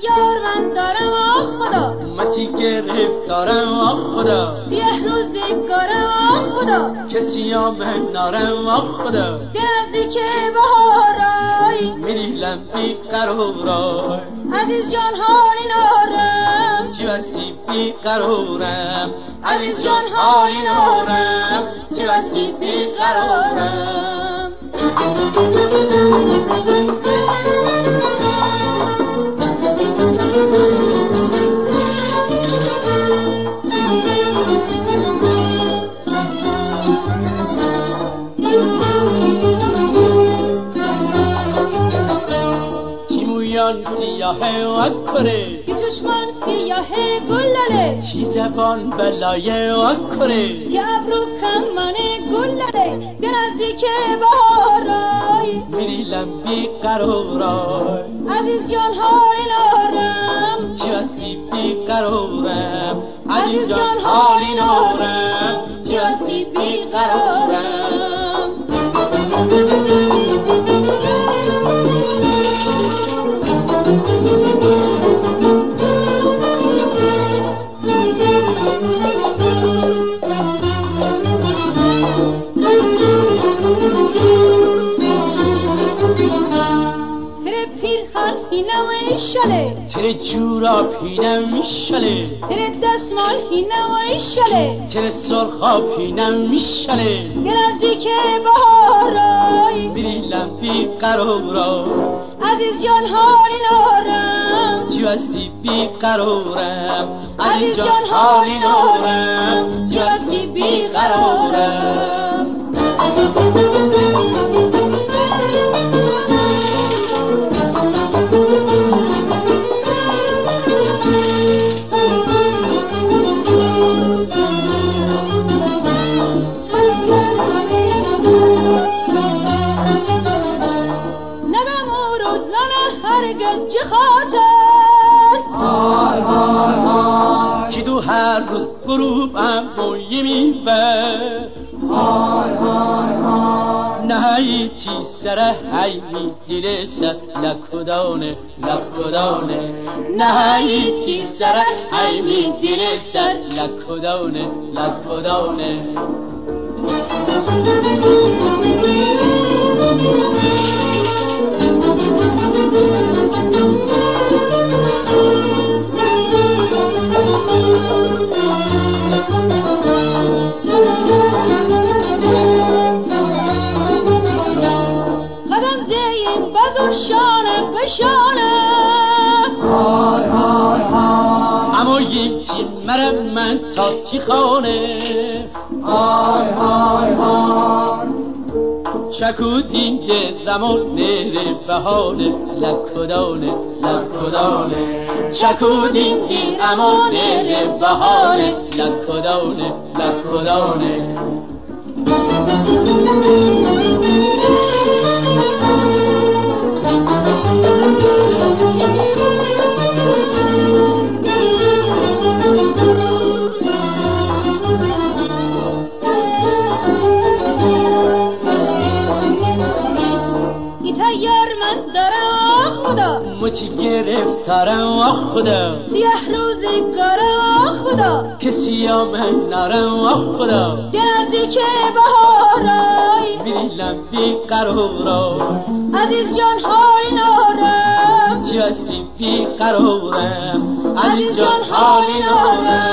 یار من دارم آه خدا، مچی گرفتارم آه خدا، سیه روزگارم آه خدا، کسی من نارم آه خدا، نزدیک بهارای میریلم بی قرارای، عزیز جان حالی نارم، چی بستی بی قرارم، عزیز جان حالی نارم، چه بستی بی قرارم. مویان سیاه اکره، که چشمان سیاه گلله، چی زبان بلای اکره، که ابرو کمان گلله، به نزدیک بهارای میریلم بی قرارای، عزیز جان حالی نارم، چی بستی بی قرارم، عزیز جان حالی نارم، چی بستی بی قرارم. تره جورا پینم میشله، تره دستمال هینم و ایشله، تره سرخا پینم میشله، به نزدیک بهارای میریلم بی قرارای، عزیز جان حالی نارم، چی بستی بی قرارم، عزیز جان حالی نارم، چی بستی بی قرارم. چه خاطر های های های، که تو هر روز غروبم مویه میبر، های های های، نهایی تی سره هی می دل سر لکدانه لکدانه، نهایی تی سره هی می دل سر لکدانه لکدانه. شانه به شانه، های های های، اما یک چی مرم من تا چی خانه، های های های، چکو دینده زمان نره بهانه لکدانه لکدانه، چکو دینده اما نره بهانه لکدانه لکدانه. مچی گرفتارم آه خدا، سیاه روزگارم آه خدا، کسی من نارم آه خدا، به نزدیک بهارای میریلم بی قرارای، عزیز جان حالی نارم، چی هستی بی قرارم، عزیز جان حالی نارم.